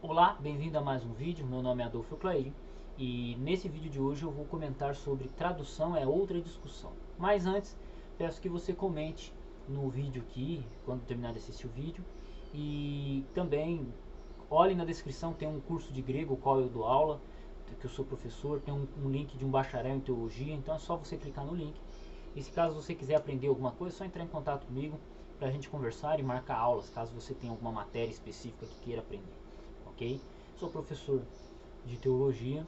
Olá, bem-vindo a mais um vídeo. Meu nome é Adolfo Clay e nesse vídeo de hoje eu vou comentar sobre tradução é outra discussão. Mas antes, peço que você comente no vídeo aqui, quando terminar de assistir o vídeo, e também olhe na descrição, tem um curso de grego, o qual eu dou aula, que eu sou professor, tem um link de um bacharel em teologia, então é só você clicar no link. E se caso você quiser aprender alguma coisa, é só entrar em contato comigo para a gente conversar e marcar aulas, caso você tenha alguma matéria específica que queira aprender. Ok? Sou professor de teologia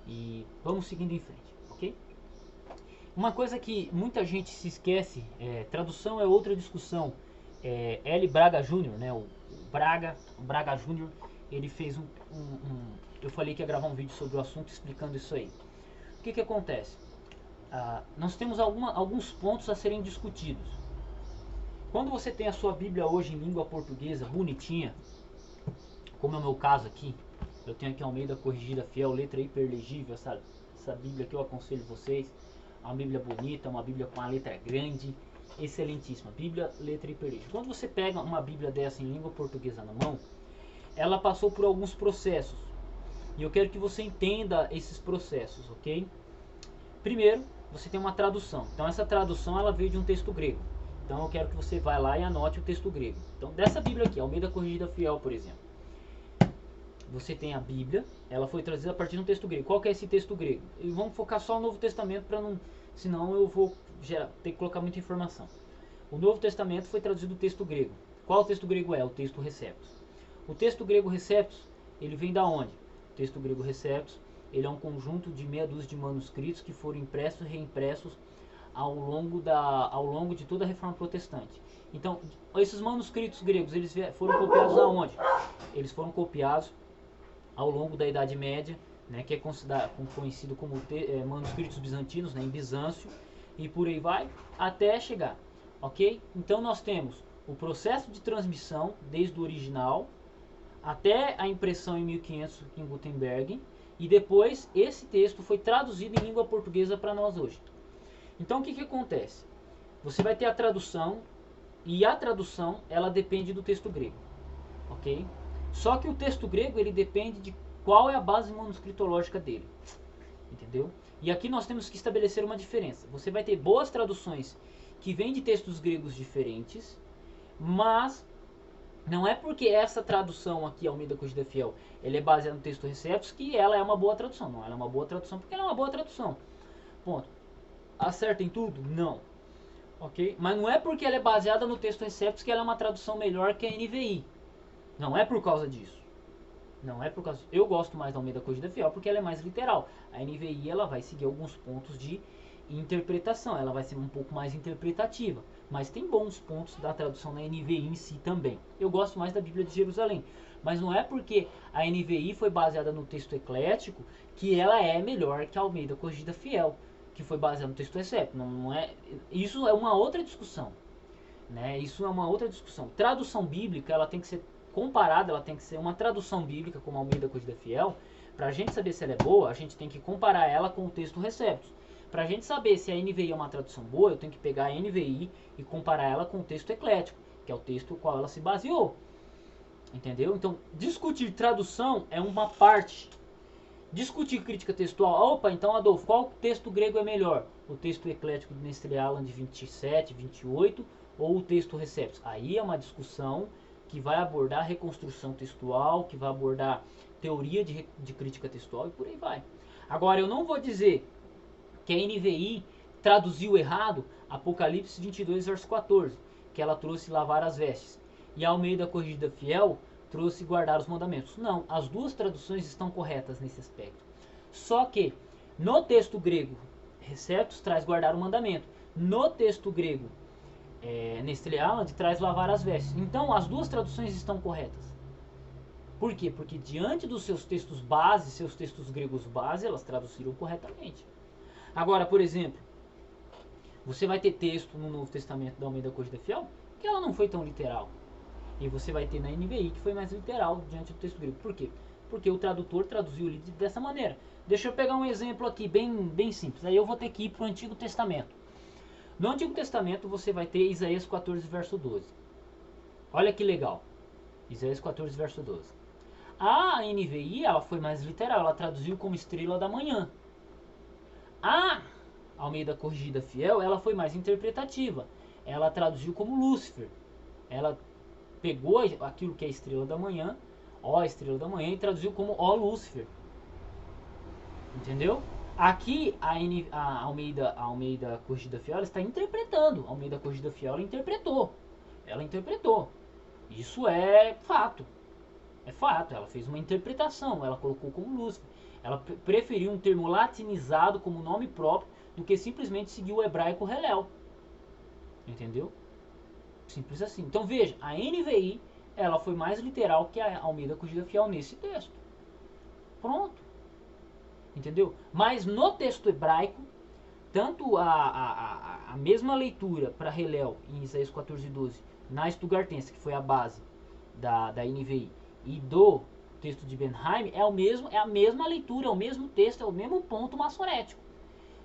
e vamos seguindo em frente, ok? Uma coisa que muita gente se esquece, tradução é outra discussão. L. Braga Júnior, né? O Braga Júnior, ele fez eu falei que ia gravar um vídeo sobre o assunto explicando isso aí. O que acontece? Nós temos alguns pontos a serem discutidos. Quando você tem a sua Bíblia hoje em língua portuguesa, bonitinha, como é o meu caso aqui, eu tenho aqui a Almeida Corrigida Fiel, letra hiperlegível, essa Bíblia que eu aconselho vocês, uma Bíblia bonita, uma Bíblia com uma letra grande, excelentíssima, Bíblia, letra hiperlegível. Quando você pega uma Bíblia dessa em língua portuguesa na mão, ela passou por alguns processos, e eu quero que você entenda esses processos, ok? Primeiro, você tem uma tradução, então essa tradução ela veio de um texto grego, então eu quero que você vá lá e anote o texto grego. Então dessa Bíblia aqui, Almeida Corrigida Fiel, por exemplo, você tem a Bíblia, ela foi traduzida a partir de um texto grego. Qual que é esse texto grego? E vamos focar só no Novo Testamento, para não, senão eu vou ter que colocar muita informação. O Novo Testamento foi traduzido do texto grego. Qual o texto grego é? O texto Receptus. O texto grego Receptus, ele vem da onde? O texto grego Receptus, ele é um conjunto de meia dúzia de manuscritos que foram impressos e reimpressos ao longo de toda a Reforma Protestante. Então, esses manuscritos gregos, eles foram copiados aonde? Eles foram copiados ao longo da Idade Média, né, que é conhecido como manuscritos bizantinos, né, em Bizâncio, e por aí vai, até chegar, ok? Então nós temos o processo de transmissão, desde o original, até a impressão em 1500 em Gutenberg, e depois esse texto foi traduzido em língua portuguesa para nós hoje. Então o que acontece? Você vai ter a tradução, e a tradução ela depende do texto grego, ok? Só que o texto grego ele depende de qual é a base manuscritológica dele, entendeu? E aqui nós temos que estabelecer uma diferença. Você vai ter boas traduções que vêm de textos gregos diferentes, mas não é porque essa tradução aqui, Almeida Corrigida Fiel, ela é baseada no texto Receptus, que ela é uma boa tradução. Não, ela é uma boa tradução porque ela é uma boa tradução. Ponto. Acerta em tudo? Não. Ok? Mas não é porque ela é baseada no texto Receptus que ela é uma tradução melhor que a NVI. Não é por causa disso. Não é por causa disso. Eu gosto mais da Almeida Corrigida Fiel porque ela é mais literal. A NVI ela vai seguir alguns pontos de interpretação. Ela vai ser um pouco mais interpretativa. Mas tem bons pontos da tradução na NVI em si também. Eu gosto mais da Bíblia de Jerusalém. Mas não é porque a NVI foi baseada no texto eclético que ela é melhor que a Almeida Corrigida Fiel, que foi baseada no texto Receptus. Não é, isso é uma outra discussão. Né? Isso é uma outra discussão. Tradução bíblica ela tem que ser comparada, ela tem que ser uma tradução bíblica, como a Almeida Corrigida Fiel. Para a gente saber se ela é boa, a gente tem que comparar ela com o texto Receptus. Para a gente saber se a NVI é uma tradução boa, eu tenho que pegar a NVI e comparar ela com o texto eclético, que é o texto no qual ela se baseou. Entendeu? Então, discutir tradução é uma parte. Discutir crítica textual, opa, então Adolfo, qual texto grego é melhor? O texto eclético do Nestle Aland de 27, 28 ou o texto Receptus? Aí é uma discussão que vai abordar reconstrução textual, que vai abordar teoria de crítica textual e por aí vai. Agora, eu não vou dizer que a NVI traduziu errado Apocalipse 22, verso 14, que ela trouxe lavar as vestes, e a Almeida Corrigida Fiel trouxe guardar os mandamentos. Não, as duas traduções estão corretas nesse aspecto. Só que no texto grego, Receptus traz guardar o mandamento. No texto grego, Nestle Aland traz lavar as vestes. Então as duas traduções estão corretas. Por quê? Porque diante dos seus textos base, seus textos gregos base, elas traduziram corretamente. Agora, por exemplo, você vai ter texto no Novo Testamento da Almeida Corrigida Fiel que ela não foi tão literal. E você vai ter na NVI que foi mais literal diante do texto grego. Por quê? Porque o tradutor traduziu ele dessa maneira. Deixa eu pegar um exemplo aqui bem simples. Aí eu vou ter que ir para o Antigo Testamento. No Antigo Testamento você vai ter Isaías 14, verso 12. Olha que legal. Isaías 14, verso 12. A NVI, ela foi mais literal, ela traduziu como estrela da manhã. A Almeida Corrigida Fiel, ela foi mais interpretativa. Ela traduziu como Lúcifer. Ela pegou aquilo que é estrela da manhã, ó estrela da manhã, e traduziu como ó Lúcifer. Entendeu? Aqui a Almeida Corrigida Fiel, ela está interpretando. A Almeida Corrigida Fiel, ela interpretou. Ela interpretou. Isso é fato. É fato. Ela fez uma interpretação. Ela colocou como Lúcifer. Ela preferiu um termo latinizado como nome próprio do que simplesmente seguir o hebraico Helel. Entendeu? Simples assim. Então veja, a NVI, ela foi mais literal que a Almeida Corrigida Fiel nesse texto. Pronto. Entendeu? Mas no texto hebraico, tanto a mesma leitura para Helel em Isaías 14:12, na Stuttgartense, que foi a base da NVI, e do texto de Benheim, é a mesma leitura, é o mesmo texto, é o mesmo ponto maçorético.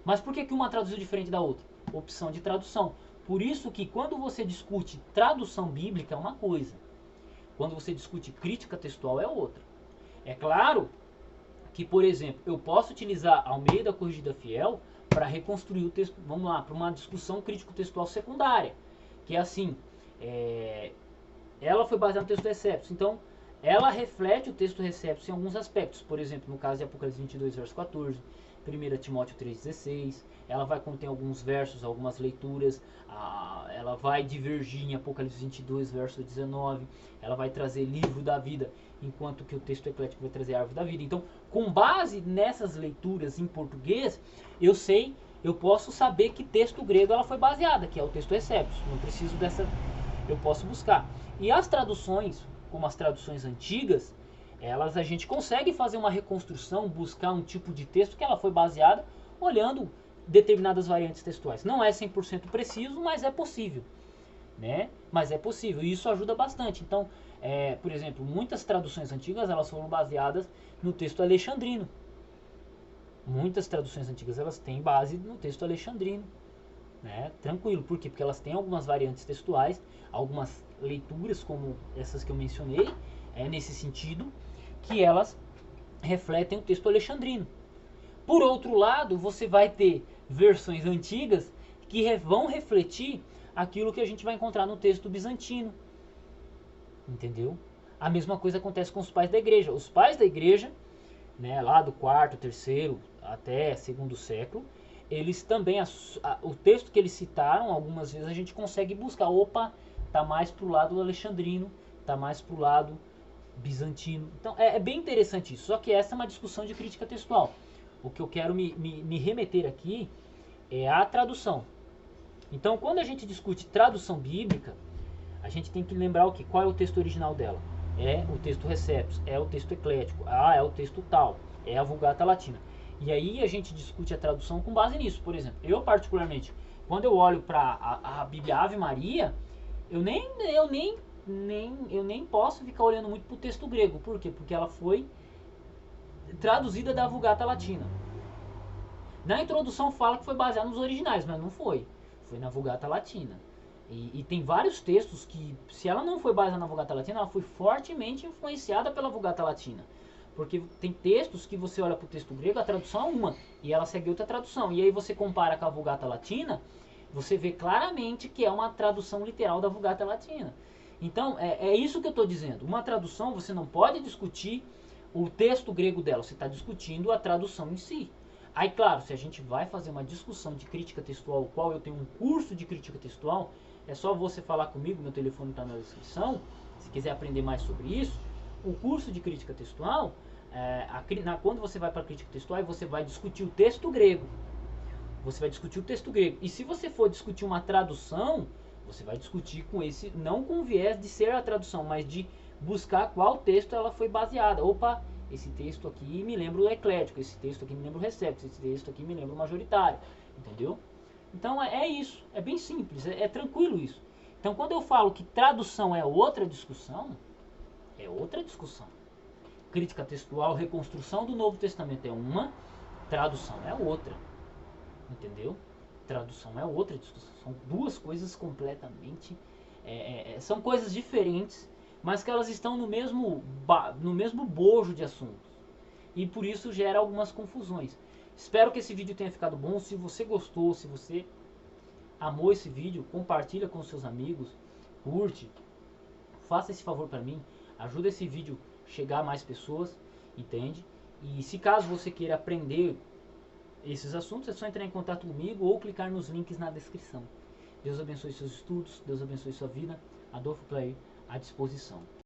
Mas por que uma traduziu diferente da outra? Opção de tradução. Por isso que quando você discute tradução bíblica é uma coisa, quando você discute crítica textual é outra. É claro que, por exemplo, eu posso utilizar a Almeida Corrigida Fiel para reconstruir o texto, vamos lá, para uma discussão crítico-textual secundária, que é assim, ela foi baseada no texto Receptus, então ela reflete o texto Receptus em alguns aspectos, por exemplo, no caso de Apocalipse 22, verso 14, 1 Timóteo 3,16, ela vai conter alguns versos, algumas leituras, ela vai divergir em Apocalipse 22, verso 19, ela vai trazer livro da vida, enquanto que o texto eclético vai trazer árvore da vida. Então, com base nessas leituras em português, eu posso saber que texto grego ela foi baseada, que é o texto Receptus. Não preciso dessa, eu posso buscar. E as traduções, como as traduções antigas, a gente consegue fazer uma reconstrução, buscar um tipo de texto que ela foi baseada, olhando determinadas variantes textuais. Não é 100% preciso, mas é possível, né? Mas é possível, e isso ajuda bastante. Então, por exemplo, muitas traduções antigas elas foram baseadas no texto alexandrino. Muitas traduções antigas elas têm base no texto alexandrino, né? Tranquilo, por quê? Porque elas têm algumas variantes textuais, algumas leituras como essas que eu mencionei, nesse sentido, que elas refletem o texto alexandrino. Por outro lado, você vai ter versões antigas que vão refletir aquilo que a gente vai encontrar no texto bizantino. Entendeu? A mesma coisa acontece com os pais da igreja. Os pais da igreja, né, lá do 4º, 3º até 2º século, eles também, o texto que eles citaram, algumas vezes a gente consegue buscar, opa, tá mais pro lado alexandrino, tá mais pro lado bizantino. Então é bem interessante isso, só que essa é uma discussão de crítica textual. O que eu quero me remeter aqui é a tradução. Então, quando a gente discute tradução bíblica, a gente tem que lembrar o que? Qual é o texto original dela? É o texto Receptus, é o texto eclético, é o texto tal, é a Vulgata Latina. E aí a gente discute a tradução com base nisso. Por exemplo, eu particularmente, quando eu olho para a Bíblia Ave Maria, eu nem posso ficar olhando muito para o texto grego. Por quê? Porque ela foi traduzida da Vulgata Latina. Na introdução fala que foi baseada nos originais, mas não foi. Foi na Vulgata Latina. E tem vários textos que, se ela não foi baseada na Vulgata Latina, ela foi fortemente influenciada pela Vulgata Latina. Porque tem textos que você olha para o texto grego, a tradução é uma, e ela segue outra tradução. E aí você compara com a Vulgata Latina, você vê claramente que é uma tradução literal da Vulgata Latina. Então, é isso que eu estou dizendo. Uma tradução, você não pode discutir o texto grego dela, você está discutindo a tradução em si. Aí, claro, se a gente vai fazer uma discussão de crítica textual, o qual eu tenho um curso de crítica textual, é só você falar comigo, meu telefone está na descrição, se quiser aprender mais sobre isso. O curso de crítica textual, quando você vai para a crítica textual, você vai discutir o texto grego. Você vai discutir o texto grego. E se você for discutir uma tradução, você vai discutir com esse, não com o viés de ser a tradução, mas de buscar qual texto ela foi baseada. Opa, esse texto aqui me lembra o eclético, esse texto aqui me lembra o receptus, esse texto aqui me lembra o majoritário. Entendeu? Então é isso, é bem simples, é tranquilo isso. Então quando eu falo que tradução é outra discussão, é outra discussão. Crítica textual, reconstrução do Novo Testamento é uma, tradução é outra. Entendeu? Tradução é outra discussão. São duas coisas completamente... são coisas diferentes, mas que elas estão no mesmo bojo de assuntos. E por isso gera algumas confusões. Espero que esse vídeo tenha ficado bom. Se você gostou, se você amou esse vídeo, compartilha com seus amigos, curte, faça esse favor para mim, ajuda esse vídeo a chegar a mais pessoas, entende? E se caso você queira aprender esses assuntos, é só entrar em contato comigo ou clicar nos links na descrição. Deus abençoe seus estudos, Deus abençoe sua vida. Adolfo Clay à disposição.